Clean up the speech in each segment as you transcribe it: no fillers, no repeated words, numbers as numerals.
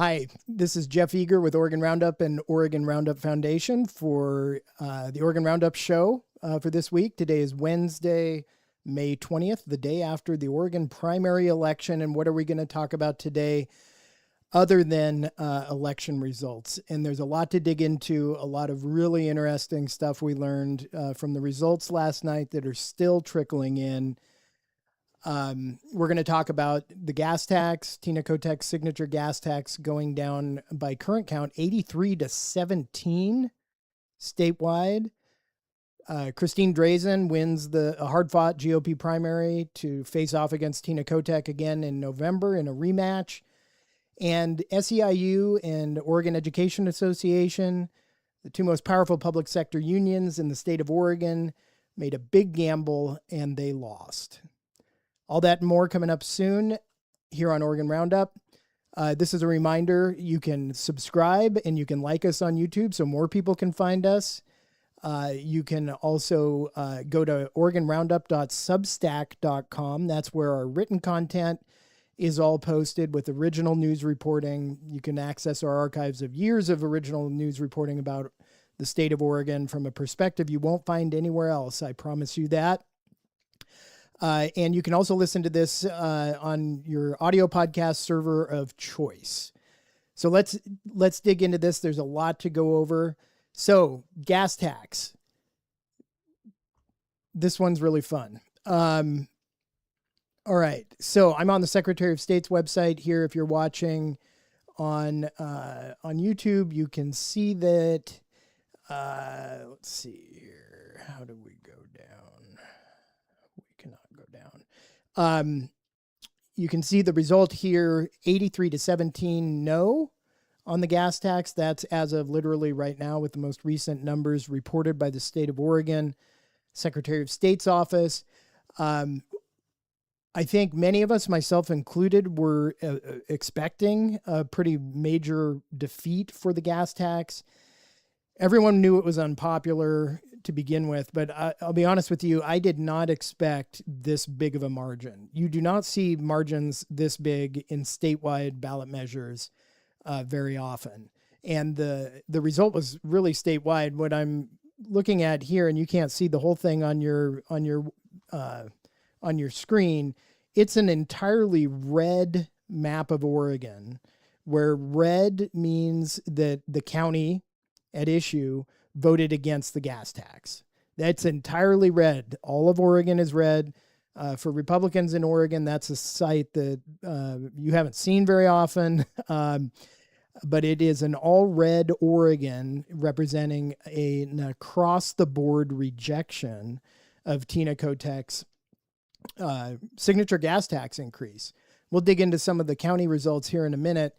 Hi, this is Jeff Eager with Oregon Roundup and Oregon Roundup Foundation for the Oregon Roundup show for this week. Today is Wednesday, May 20th, the day after the Oregon primary election. And what are we going to talk about today other than election results? And there's a lot to dig into, a lot of really interesting stuff we learned from the results last night that are still trickling in. We're going to talk about the gas tax, Tina Kotek's signature gas tax going down by current count 83 to 17 statewide. Christine Drazen wins a hard-fought GOP primary to face off against Tina Kotek again in November in a rematch. And SEIU and Oregon Education Association, the two most powerful public sector unions in the state of Oregon, made a big gamble and they lost. All that and more coming up soon here on Oregon Roundup. This is a reminder, you can subscribe and you can like us on YouTube so more people can find us. You can also go to OregonRoundup.substack.com. That's where our written content is all posted with original news reporting. You can access our archives of years of original news reporting about the state of Oregon from a perspective you won't find anywhere else. I promise you that. And you can also listen to this on your audio podcast server of choice. So let's dig into this. There's a lot to go over. So gas tax. This one's really fun. All right. So I'm on the Secretary of State's website here. If you're watching on YouTube, you can see that. Let's see here. How do we go down? Cannot go down. You can see the result here, 83 to 17 no on the gas tax. That's as of literally right now with the most recent numbers reported by the state of Oregon Secretary of State's office. I think many of us, myself included, were expecting a pretty major defeat for the gas tax. Everyone knew it was unpopular to begin with, but I'll be honest with you, I did not expect this big of a margin. You do not see margins this big in statewide ballot measures very often. And the result was really statewide. What I'm looking at here, and you can't see the whole thing on your screen, it's an entirely red map of Oregon, where red means that the county at issue voted against the gas tax. That's entirely red. All of Oregon is red. For Republicans in Oregon, that's a sight that you haven't seen very often, but it is an all-red Oregon representing an across-the-board rejection of Tina Kotek's signature gas tax increase. We'll dig into some of the county results here in a minute,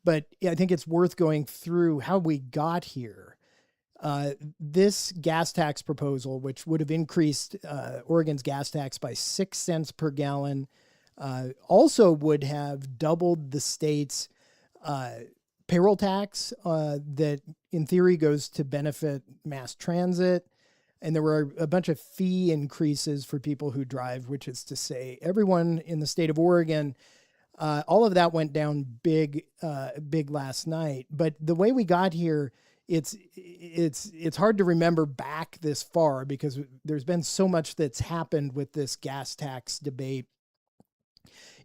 but I think it's worth going through how we got here. This gas tax proposal, which would have increased Oregon's gas tax by 6 cents per gallon, also would have doubled the state's payroll tax that in theory goes to benefit mass transit. And there were a bunch of fee increases for people who drive, which is to say everyone in the state of Oregon. All of that went down big last night. But the way we got here, it's hard to remember back this far because there's been so much that's happened with this gas tax debate.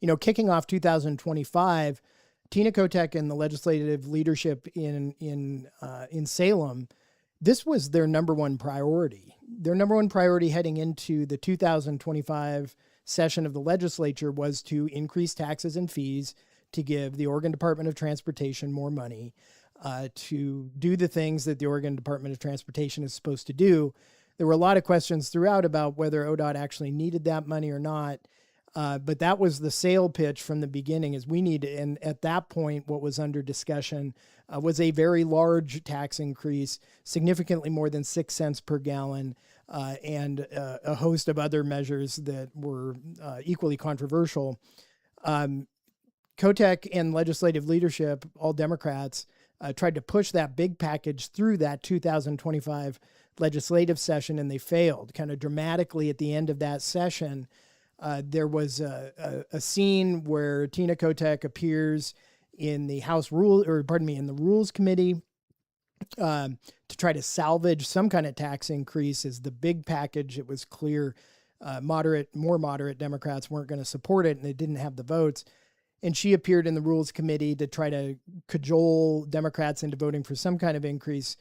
You know, kicking off 2025, Tina Kotek and the legislative leadership in Salem, this was their number one priority. Their number one priority heading into the 2025 session of the legislature was to increase taxes and fees to give the Oregon Department of Transportation more money to do the things that the Oregon Department of Transportation is supposed to do. There were a lot of questions throughout about whether ODOT actually needed that money or not. But that was the sale pitch from the beginning is we need, and at that point, what was under discussion was a very large tax increase, significantly more than 6 cents per gallon, and a host of other measures that were equally controversial. Kotek and legislative leadership, all Democrats, tried to push that big package through that 2025 legislative session, and they failed kind of dramatically at the end of that session. There was a scene where Tina Kotek appears in the in the Rules Committee to try to salvage some kind of tax increase. As the big package, it was clear more moderate Democrats weren't going to support it, and they didn't have the votes. And she appeared in the Rules Committee to try to cajole Democrats into voting for some kind of increase.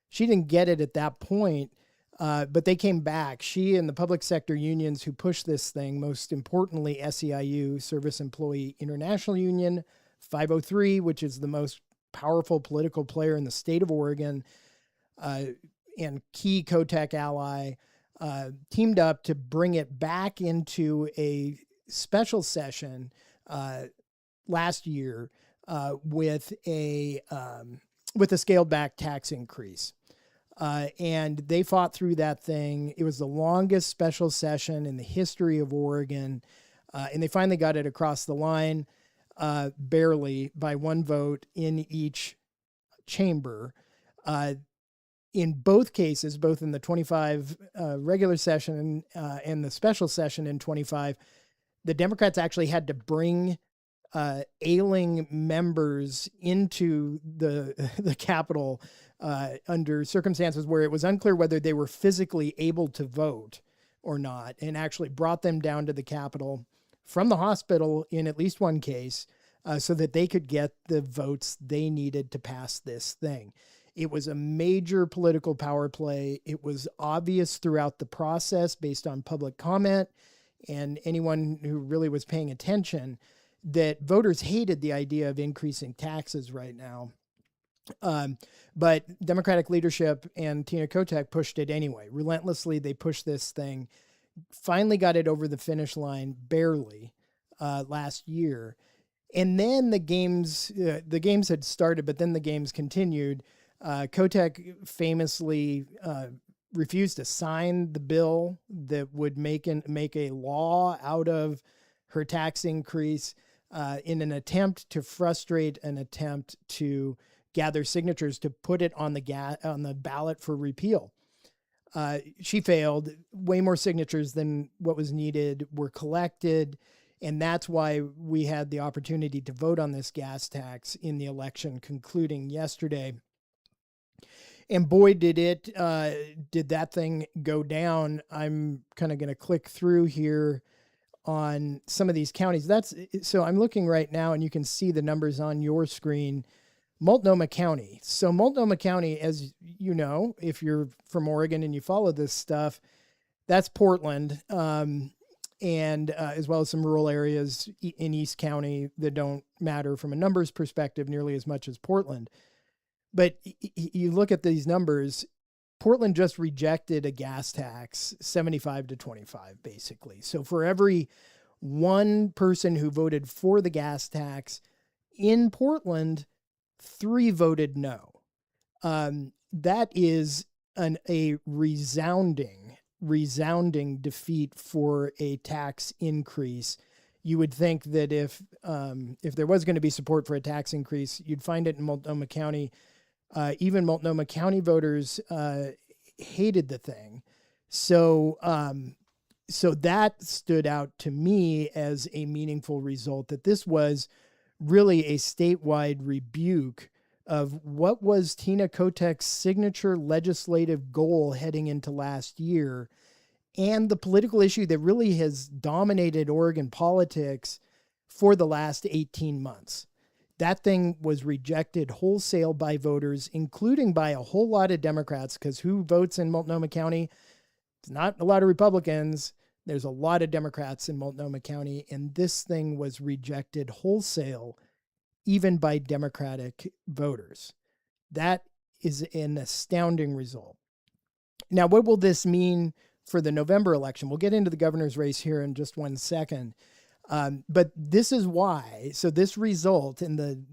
She didn't get it at that point, but they came back. She and the public sector unions who pushed this thing, most importantly SEIU, Service Employee International Union, 503, which is the most powerful political player in the state of Oregon, and key COTEC ally, teamed up to bring it back into a special session last year with a scaled back tax increase. And they fought through that thing. It was the longest special session in the history of Oregon. And they finally got it across the line, barely by one vote in each chamber. In both cases, both in the 25 regular session and the special session in 25, the Democrats actually had to bring ailing members into the Capitol under circumstances where it was unclear whether they were physically able to vote or not, and actually brought them down to the Capitol from the hospital in at least one case so that they could get the votes they needed to pass this thing. It was a major political power play. It was obvious throughout the process based on public comment and anyone who really was paying attention that voters hated the idea of increasing taxes right now. But Democratic leadership and Tina Kotek pushed it anyway. Relentlessly, they pushed this thing, finally got it over the finish line, barely, last year. And then the games had started, but then the games continued. Kotek famously refused to sign the bill that would make a law out of her tax increase in an attempt to frustrate an attempt to gather signatures to put it on the ballot for repeal. She failed. Way more signatures than what was needed were collected, and that's why we had the opportunity to vote on this gas tax in the election concluding yesterday. And boy, did that thing go down. I'm kind of going to click through here on some of these counties. So I'm looking right now, and you can see the numbers on your screen. Multnomah County. So Multnomah County, as you know, if you're from Oregon and you follow this stuff, that's Portland, and as well as some rural areas in East County that don't matter from a numbers perspective nearly as much as Portland. But you look at these numbers, Portland just rejected a gas tax, 75 to 25, basically. So for every one person who voted for the gas tax in Portland, 3 voted no. That is a resounding defeat for a tax increase. You would think that if there was going to be support for a tax increase, you'd find it in Multnomah County. Even Multnomah County voters hated the thing. So that stood out to me as a meaningful result, that this was really a statewide rebuke of what was Tina Kotek's signature legislative goal heading into last year, and the political issue that really has dominated Oregon politics for the last 18 months. That thing was rejected wholesale by voters, including by a whole lot of Democrats, because who votes in Multnomah County? It's not a lot of Republicans. There's a lot of Democrats in Multnomah County, and this thing was rejected wholesale, even by Democratic voters. That is an astounding result. Now, what will this mean for the November election? We'll get into the governor's race here in just one second. But this is why. So this result and the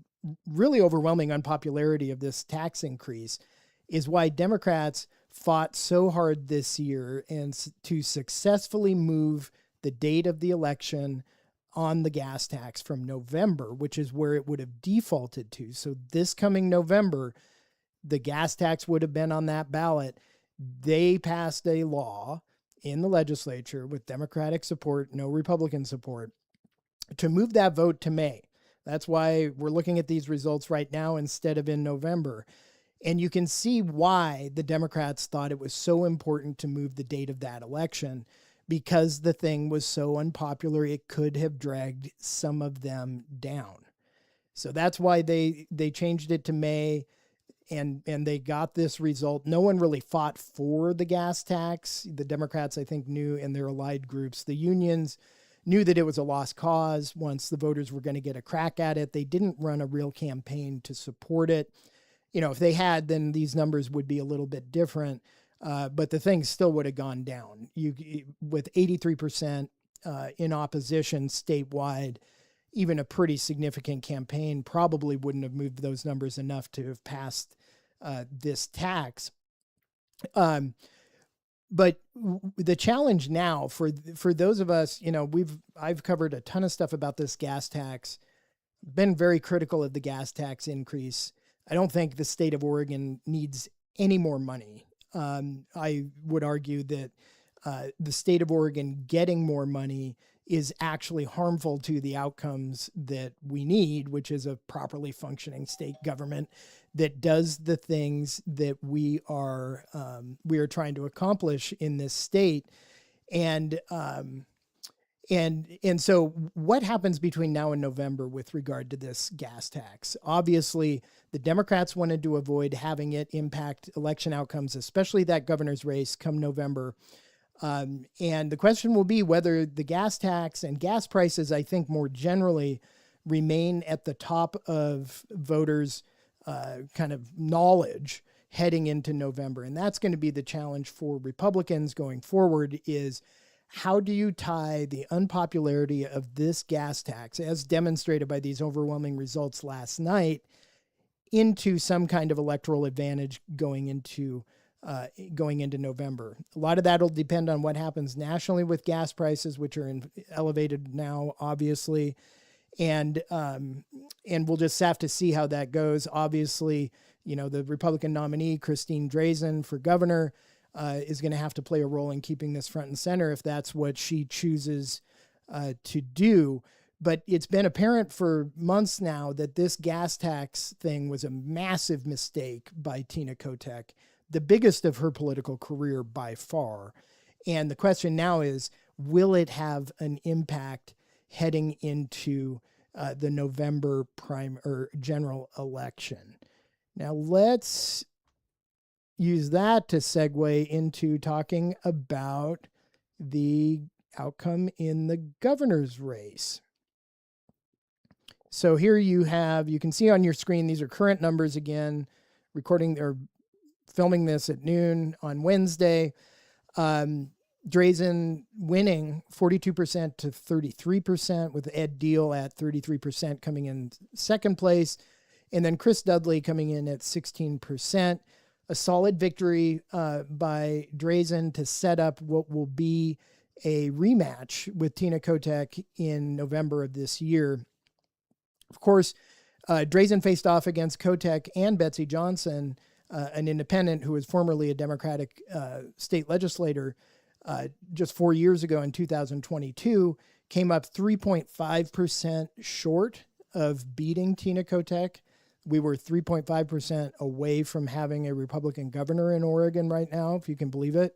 really overwhelming unpopularity of this tax increase is why Democrats fought so hard this year and to successfully move the date of the election on the gas tax from November, which is where it would have defaulted to. So this coming November, the gas tax would have been on that ballot. They passed a law in the legislature with Democratic support, no Republican support, to move that vote to May. That's why we're looking at these results right now instead of in November. And you can see why the Democrats thought it was so important to move the date of that election, because the thing was so unpopular, it could have dragged some of them down. So that's why they changed it to May, and they got this result. No one really fought for the gas tax. The Democrats, I think, knew, and their allied groups, the unions, knew that it was a lost cause once the voters were going to get a crack at it. They didn't run a real campaign to support it. You know, if they had, then these numbers would be a little bit different. But the thing still would have gone down. With 83% in opposition statewide, even a pretty significant campaign probably wouldn't have moved those numbers enough to have passed this tax. But the challenge now for those of us, you know, I've covered a ton of stuff about this gas tax, been very critical of the gas tax increase. I don't think the state of Oregon needs any more money. I would argue that the state of Oregon getting more money is actually harmful to the outcomes that we need, which is a properly functioning state government that does the things that we are trying to accomplish in this state. And so what happens between now and November with regard to this gas tax? Obviously, the Democrats wanted to avoid having it impact election outcomes, especially that governor's race come November. And the question will be whether the gas tax and gas prices, I think more generally, remain at the top of voters' kind of knowledge heading into November. And that's going to be the challenge for Republicans going forward, is how do you tie the unpopularity of this gas tax, as demonstrated by these overwhelming results last night, into some kind of electoral advantage going into November? A lot of that will depend on what happens nationally with gas prices, which are elevated now, obviously. And we'll just have to see how that goes. Obviously, you know, the Republican nominee, Christine Drazan, for governor, is going to have to play a role in keeping this front and center if that's what she chooses to do. But it's been apparent for months now that this gas tax thing was a massive mistake by Tina Kotek, the biggest of her political career by far. And the question now is, will it have an impact heading into the November general election? Now let's use that to segue into talking about the outcome in the governor's race. So here you can see on your screen, these are current numbers again, recording or filming this at noon on Wednesday. Drazan winning 42% to 33%, with Ed Deal at 33% coming in second place. And then Chris Dudley coming in at 16%. A solid victory by Drazan to set up what will be a rematch with Tina Kotek in November of this year. Of course, Drazan faced off against Kotek and Betsy Johnson, an independent who was formerly a Democratic state legislator, just 4 years ago in 2022, came up 3.5% short of beating Tina Kotek. We were 3.5% away from having a Republican governor in Oregon right now, if you can believe it.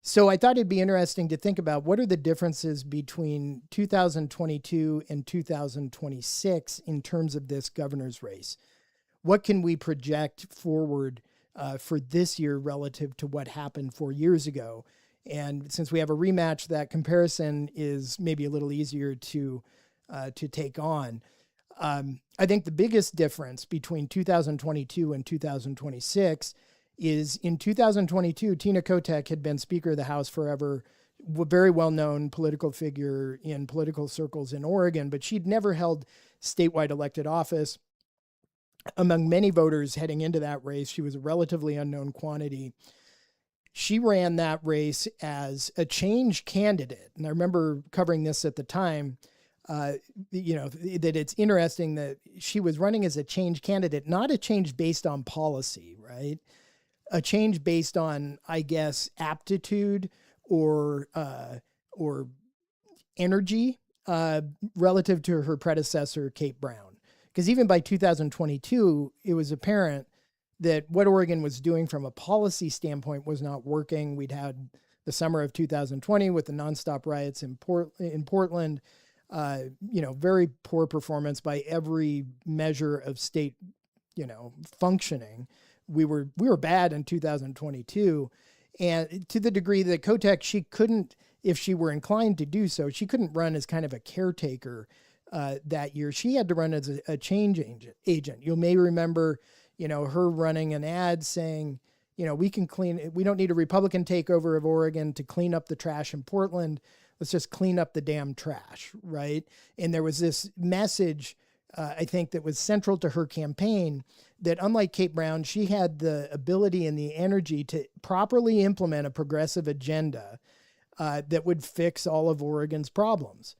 So I thought it'd be interesting to think about what are the differences between 2022 and 2026 in terms of this governor's race. What can we project forward for this year relative to what happened 4 years ago? And since we have a rematch, that comparison is maybe a little easier to take on. I think the biggest difference between 2022 and 2026 is in 2022, Tina Kotek had been Speaker of the House forever, a very well-known political figure in political circles in Oregon, but she'd never held statewide elected office. Among many voters heading into that race, she was a relatively unknown quantity. She ran that race as a change candidate. And I remember covering this at the time, that it's interesting that she was running as a change candidate, not a change based on policy, right? A change based on, I guess, aptitude or energy relative to her predecessor, Kate Brown. Because even by 2022, it was apparent that what Oregon was doing from a policy standpoint was not working. We'd had the summer of 2020 with the nonstop riots in Portland, very poor performance by every measure of state, functioning. We were bad in 2022. And to the degree that Kotek, she couldn't, if she were inclined to do so, she couldn't run as kind of a caretaker that year. She had to run as a change agent. You may remember, her running an ad saying, we don't need a Republican takeover of Oregon to clean up the trash in Portland. Let's just clean up the damn trash, right? And there was this message, I think, that was central to her campaign, that unlike Kate Brown, she had the ability and the energy to properly implement a progressive agenda that would fix all of Oregon's problems.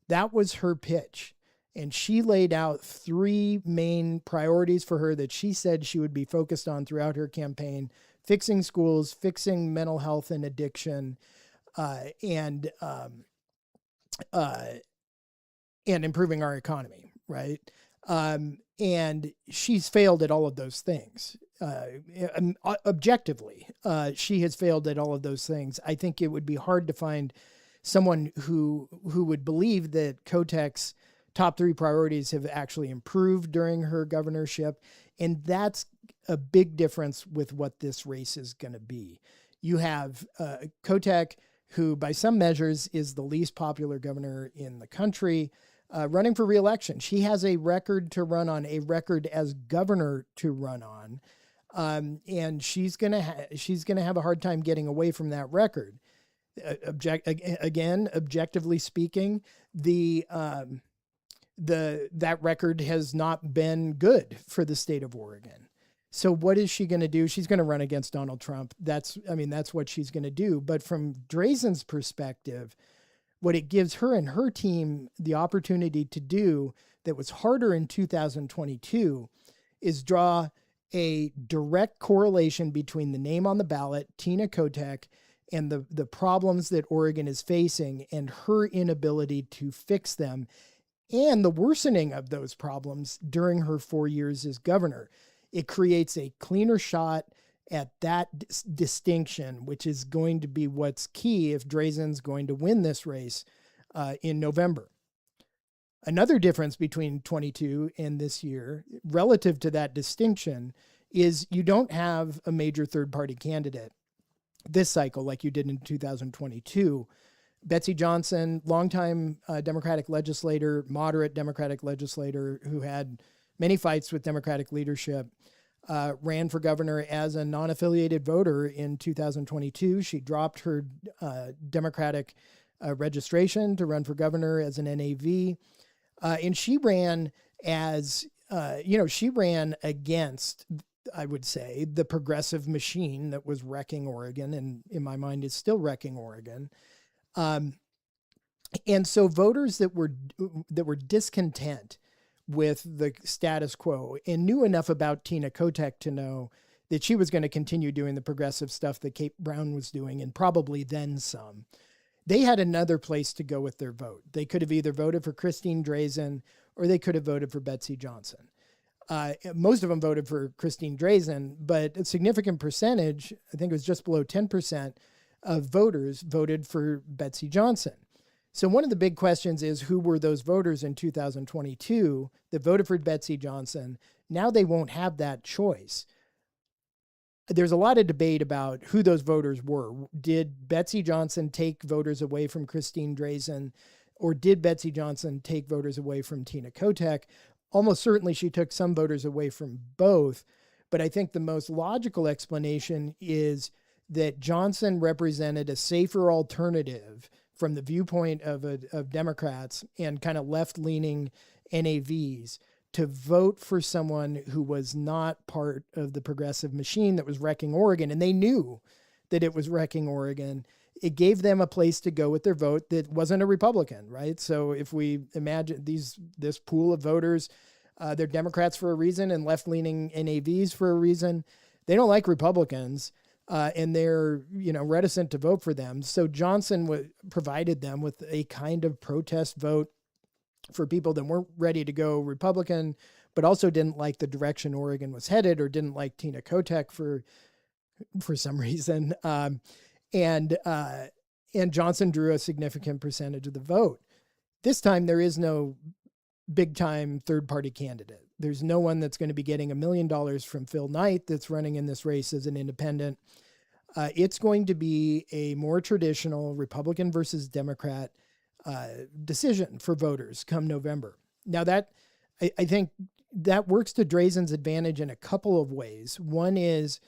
That was her pitch. And she laid out 3 main priorities for her that she said she would be focused on throughout her campaign: fixing schools, fixing mental health and addiction, and improving our economy, right? And she's failed at all of those things. Objectively, she has failed at all of those things. I think it would be hard to find someone who would believe that Kotek's top 3 priorities have actually improved during her governorship. And that's a big difference with what this race is going to be. You have Kotek, who by some measures is the least popular governor in the country, running for re-election. She has a record to run on, a record as governor to run on. And she's going to have a hard time getting away from that record. Objectively speaking, that record has not been good for the state of Oregon. So what is she going to do? She's going to run against Donald Trump. That's what she's going to do. But from Drazen's perspective, what it gives her and her team the opportunity to do that was harder in 2022 is draw a direct correlation between the name on the ballot, Tina Kotek, and the problems that Oregon is facing and her inability to fix them, and the worsening of those problems during her 4 years as governor. It creates a cleaner shot at that distinction, which is going to be what's key if Drazen's going to win this race in November. Another difference between 22 and this year, relative to that distinction, is you don't have a major third-party candidate this cycle like you did in 2022. Betsy Johnson, longtime Democratic legislator, moderate Democratic legislator who had many fights with Democratic leadership, ran for governor as a non-affiliated voter in 2022. She dropped her Democratic registration to run for governor as an NAV. And she ran she ran against, I would say, the progressive machine that was wrecking Oregon, and in my mind is still wrecking Oregon. And so voters that were discontent with the status quo and knew enough about Tina Kotek to know that she was going to continue doing the progressive stuff that Kate Brown was doing, and probably then some, they had another place to go with their vote. They could have either voted for Christine Drazen or they could have voted for Betsy Johnson. Most of them voted for Christine Drazen, but a significant percentage, I think it was just below 10% of voters, voted for Betsy Johnson. So one of the big questions is, who were those voters in 2022 that voted for Betsy Johnson? Now they won't have that choice. There's a lot of debate about who those voters were. Did Betsy Johnson take voters away from Christine Drazen, or did Betsy Johnson take voters away from Tina Kotek? Almost certainly she took some voters away from both, but I think the most logical explanation is that Johnson represented a safer alternative from the viewpoint of Democrats and kind of left-leaning NAVs to vote for someone who was not part of the progressive machine that was wrecking Oregon. And they knew that it was wrecking Oregon. It gave them a place to go with their vote that wasn't a Republican, right? So if we imagine this pool of voters, they're Democrats for a reason and left-leaning NAVs for a reason. They don't like Republicans. and they're, reticent to vote for them. So Johnson provided them with a kind of protest vote for people that weren't ready to go Republican, but also didn't like the direction Oregon was headed, or didn't like Tina Kotek for some reason. And Johnson drew a significant percentage of the vote. This time, there is no big-time third-party candidate. There's no one that's going to be getting $1 million from Phil Knight that's running in this race as an independent. It's going to be a more traditional Republican versus Democrat decision for voters come November. Now, that I think that works to Drazen's advantage in a couple of ways. One is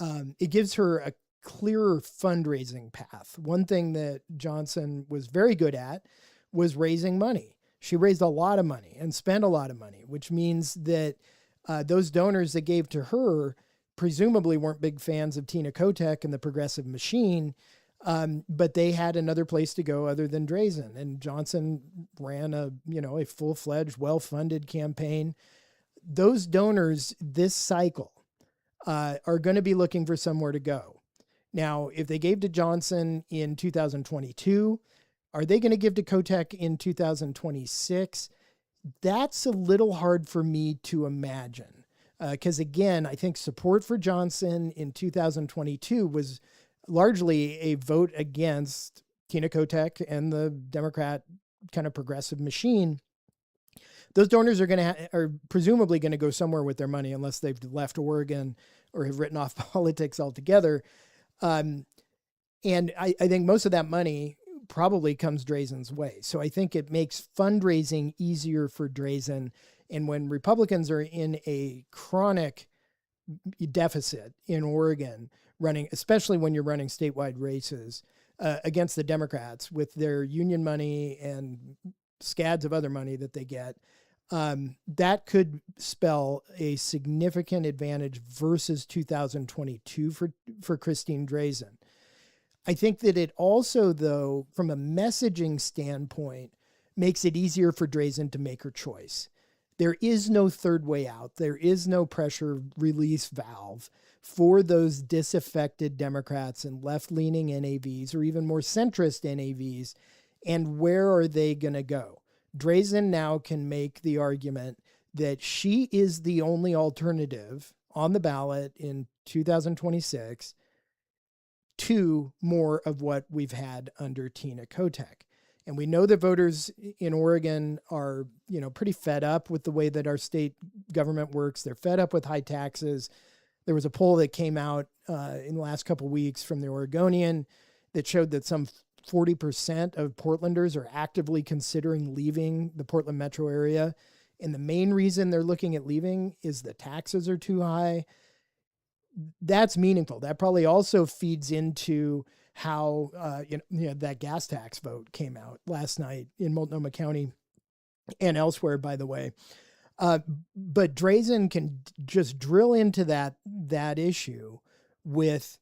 it gives her a clearer fundraising path. One thing that Johnson was very good at was raising money. She raised a lot of money and spent a lot of money, which means that those donors that gave to her presumably weren't big fans of Tina Kotek and the progressive machine, but they had another place to go other than Drazen. And Johnson ran a full-fledged, well-funded campaign. Those donors this cycle are going to be looking for somewhere to go. Now, if they gave to Johnson in 2022, are they going to give to Kotek in 2026? That's a little hard for me to imagine. Because again, I think support for Johnson in 2022 was largely a vote against Tina Kotek and the Democrat kind of progressive machine. Those donors are presumably going to go somewhere with their money, unless they've left Oregon or have written off politics altogether. And I think most of that money probably comes Drazen's way. So I think it makes fundraising easier for Drazen. And when Republicans are in a chronic deficit in Oregon, especially when you're running statewide races against the Democrats with their union money and scads of other money that they get, that could spell a significant advantage versus 2022 for Christine Drazen. I think that it also, though, from a messaging standpoint, makes it easier for Drazen to make her choice. There is no third way out. There is no pressure release valve for those disaffected Democrats and left-leaning NAVs, or even more centrist NAVs. And where are they going to go? Drazen now can make the argument that she is the only alternative on the ballot in 2026 to more of what we've had under Tina Kotek. And we know that voters in Oregon are, pretty fed up with the way that our state government works. They're fed up with high taxes. There was a poll that came out in the last couple of weeks from the Oregonian that showed that some 40% of Portlanders are actively considering leaving the Portland metro area. And the main reason they're looking at leaving is the taxes are too high. That's meaningful. That probably also feeds into how that gas tax vote came out last night in Multnomah County and elsewhere, by the way. But Drazen can just drill into that issue with,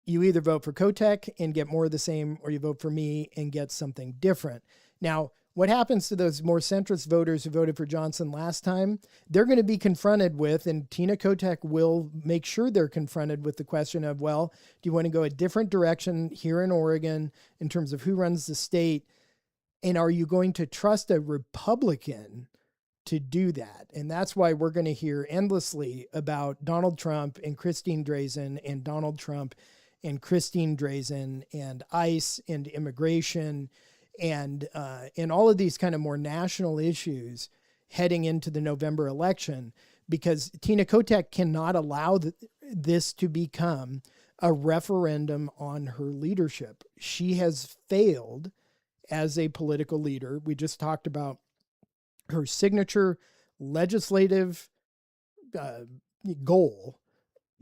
you either vote for Kotek and get more of the same, or you vote for me and get something different. Now, what happens to those more centrist voters who voted for Johnson last time? They're going to be confronted with, and Tina Kotek will make sure they're confronted with the question of, well, do you want to go a different direction here in Oregon in terms of who runs the state? And are you going to trust a Republican to do that? And that's why we're going to hear endlessly about Donald Trump and Christine Drazen, and Donald Trump and Christine Drazen, and ICE and immigration, and all of these kind of more national issues heading into the November election, because Tina Kotek cannot allow this to become a referendum on her leadership. She has failed as a political leader. We just talked about her signature legislative goal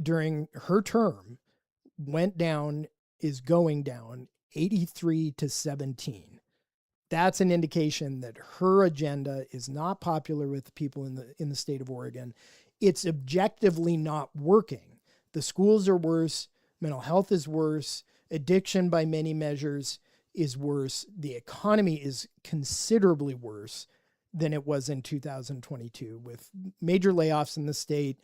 during her term is going down 83-17. That's an indication that her agenda is not popular with people in the state of Oregon. It's objectively not working. The schools are worse. Mental health is worse. Addiction, by many measures, is worse. The economy is considerably worse than it was in 2022, with major layoffs in the state,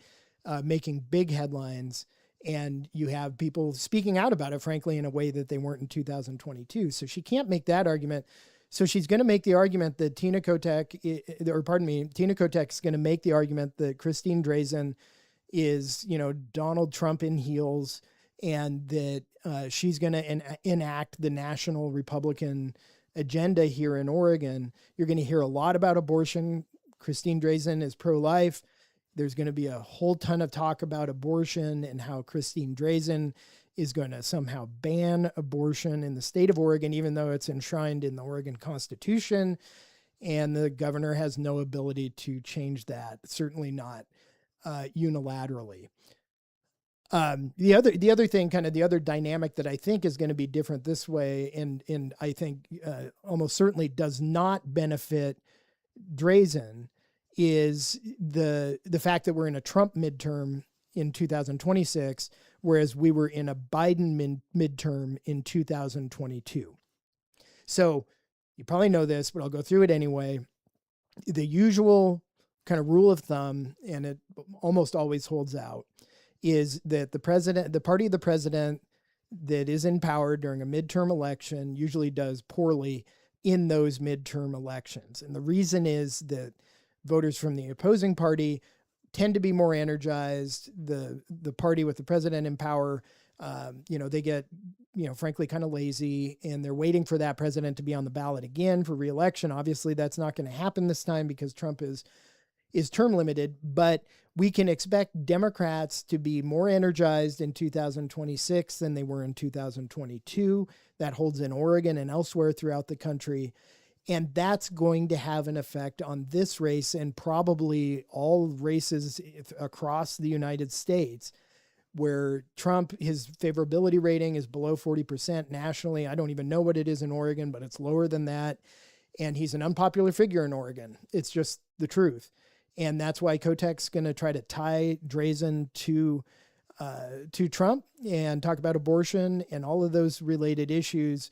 making big headlines. And you have people speaking out about it, frankly, in a way that they weren't in 2022. So she can't make that argument. So she's going to make the argument that Tina Kotek is going to make the argument that Christine Drazan is, Donald Trump in heels, and that she's going to enact the national Republican agenda here in Oregon. You're going to hear a lot about abortion. Christine Drazan is pro-life. There's going to be a whole ton of talk about abortion and how Christine Drazan is going to somehow ban abortion in the state of Oregon, even though it's enshrined in the Oregon Constitution. And the governor has no ability to change that, certainly not unilaterally. The other thing, kind of the other dynamic that I think is going to be different this way, and I think almost certainly does not benefit Drazan, is the fact that we're in a Trump midterm in 2026, whereas we were in a Biden midterm in 2022. So you probably know this, but I'll go through it anyway. The usual kind of rule of thumb, and it almost always holds out, is that the party of the president that is in power during a midterm election usually does poorly in those midterm elections. And the reason is that voters from the opposing party tend to be more energized. The party with the president in power, they get, frankly, kind of lazy, and they're waiting for that president to be on the ballot again for re-election. Obviously, that's not going to happen this time because Trump is term limited, but we can expect Democrats to be more energized in 2026 than they were in 2022. That holds in Oregon and elsewhere throughout the country. And that's going to have an effect on this race and probably all races across the United States, where Trump, his favorability rating is below 40% nationally. I don't even know what it is in Oregon, but it's lower than that. And he's an unpopular figure in Oregon. It's just the truth. And that's why Kotek's going to try to tie Drazan to Trump and talk about abortion and all of those related issues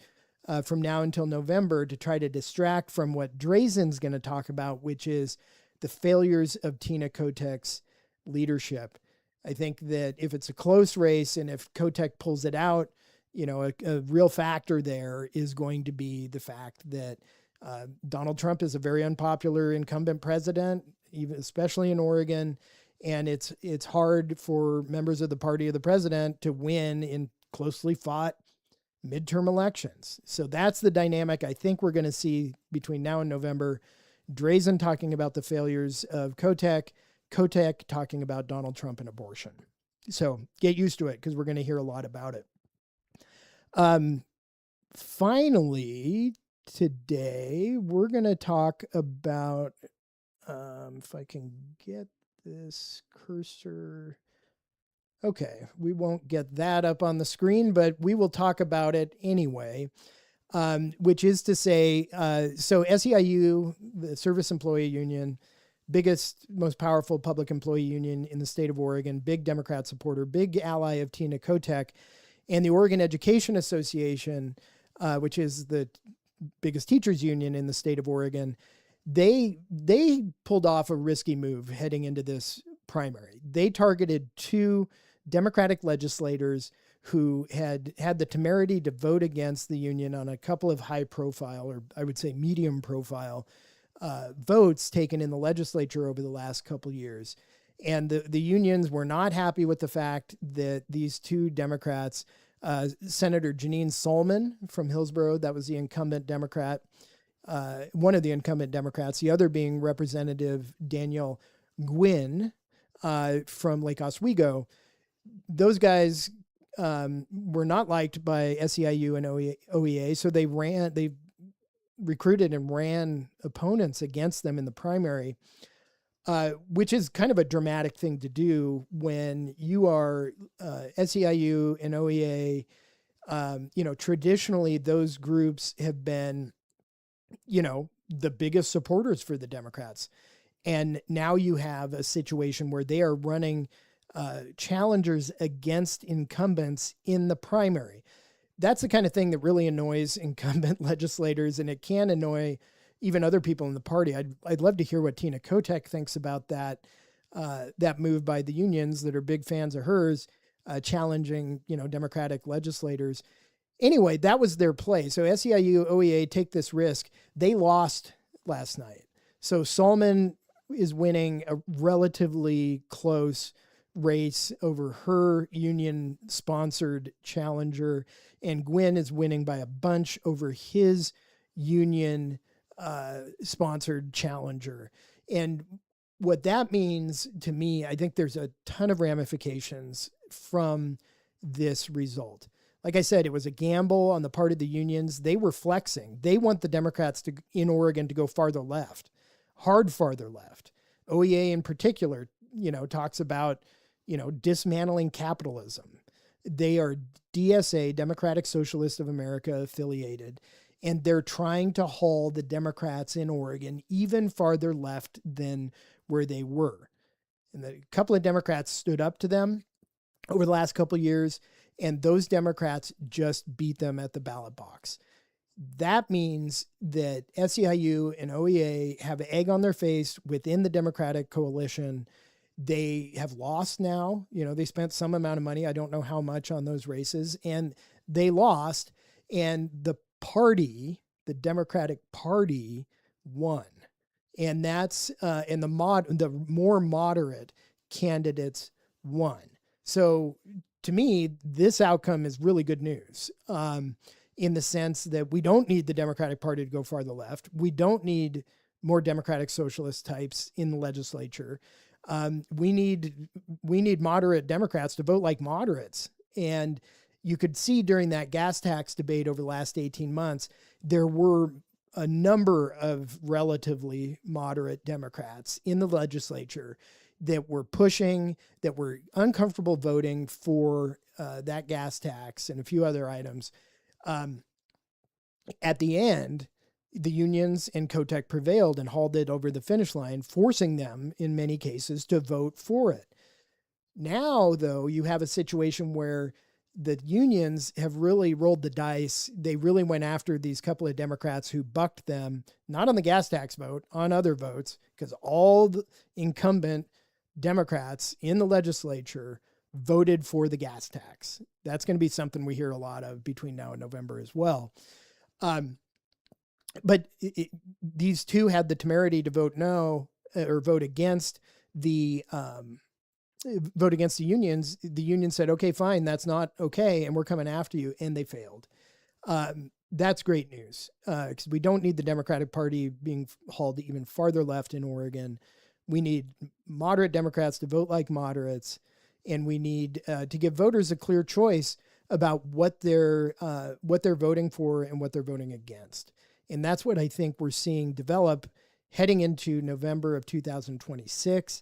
from now until November, to try to distract from what Drazan's going to talk about, which is the failures of Tina Kotek's leadership. I think that if it's a close race and if Kotek pulls it out, a real factor there is going to be the fact that Donald Trump is a very unpopular incumbent president, even especially in Oregon, and it's hard for members of the party of the president to win in closely fought midterm elections. So that's the dynamic I think we're going to see between now and November. Drazan talking about the failures of Kotek talking about Donald Trump and abortion. So get used to it, because we're going to hear a lot about it. Finally, today we're going to talk about, if I can get this cursor. Okay, we won't get that up on the screen, but we will talk about it anyway, which is to say, so SEIU, the Service Employee Union, biggest, most powerful public employee union in the state of Oregon, big Democrat supporter, big ally of Tina Kotek, and the Oregon Education Association, which is the biggest teachers union in the state of Oregon, they pulled off a risky move heading into this primary. They targeted two Democratic legislators who had the temerity to vote against the union on a couple of high profile, or I would say medium profile, votes taken in the legislature over the last couple years. And the unions were not happy with the fact that these two Democrats, Senator Janine Solomon from Hillsborough, that was the incumbent Democrat, one of the incumbent Democrats, the other being Representative Daniel Gwynn from Lake Oswego. Those guys were not liked by SEIU and OEA, so they recruited and ran opponents against them in the primary, which is kind of a dramatic thing to do when you are SEIU and OEA. Traditionally those groups have been, the biggest supporters for the Democrats. And now you have a situation where they are running challengers against incumbents in the primary. That's the kind of thing that really annoys incumbent legislators, and it can annoy even other people in the party. I'd love to hear what Tina Kotek thinks about that move by the unions that are big fans of hers. challenging, Democratic legislators. Anyway, that was their play. So SEIU, OEA take this risk. They lost last night. So Salmon is winning a relatively close race over her union-sponsored challenger, and Gwynn is winning by a bunch over his union-sponsored challenger. And what that means to me, I think there's a ton of ramifications from this result. Like I said, it was a gamble on the part of the unions. They were flexing. They want the Democrats in Oregon to go farther left, hard farther left. OEA in particular, talks about, dismantling capitalism. They are DSA, Democratic Socialist of America affiliated, and they're trying to haul the Democrats in Oregon even farther left than where they were. And a couple of Democrats stood up to them over the last couple of years, and those Democrats just beat them at the ballot box. That means that SEIU and OEA have egg on their face within the Democratic coalition. They have lost now. They spent some amount of money. I don't know how much on those races, and they lost. And the Democratic Party won. And that's, and the more moderate candidates won. So to me, this outcome is really good news. In the sense that we don't need the Democratic Party to go farther left. We don't need more Democratic Socialist types in the legislature. We need moderate Democrats to vote like moderates. And you could see during that gas tax debate over the last 18 months, there were a number of relatively moderate Democrats in the legislature that were pushing, that were uncomfortable voting for that gas tax and a few other items. At the end, the unions and COTEC prevailed and hauled it over the finish line, forcing them, in many cases, to vote for it. Now, though, you have a situation where the unions have really rolled the dice. They really went after these couple of Democrats who bucked them, not on the gas tax vote, on other votes, because all the incumbent Democrats in the legislature voted for the gas tax. That's going to be something we hear a lot of between now and November as well. But these two had the temerity to vote no or vote against the unions. The union said, okay, fine, that's not okay, and we're coming after you, and they failed. That's great news because we don't need the Democratic Party being hauled even farther left in Oregon. We need moderate Democrats to vote like moderates, and we need to give voters a clear choice about what they're voting for and what they're voting against. And that's what I think we're seeing develop heading into November of 2026.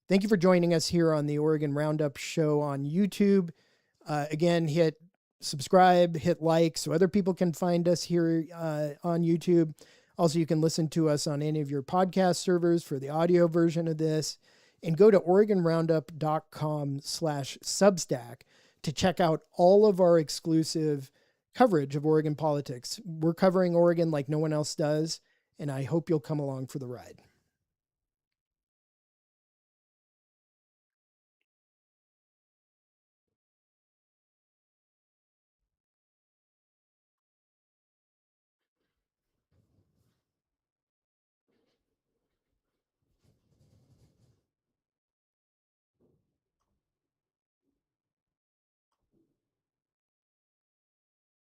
Thank you for joining us here on the Oregon Roundup show on YouTube. Again, hit subscribe, hit like so other people can find us here on YouTube. Also, you can listen to us on any of your podcast servers for the audio version of this. And go to OregonRoundup.com/Substack to check out all of our exclusive coverage of Oregon politics. We're covering Oregon like no one else does, and I hope you'll come along for the ride.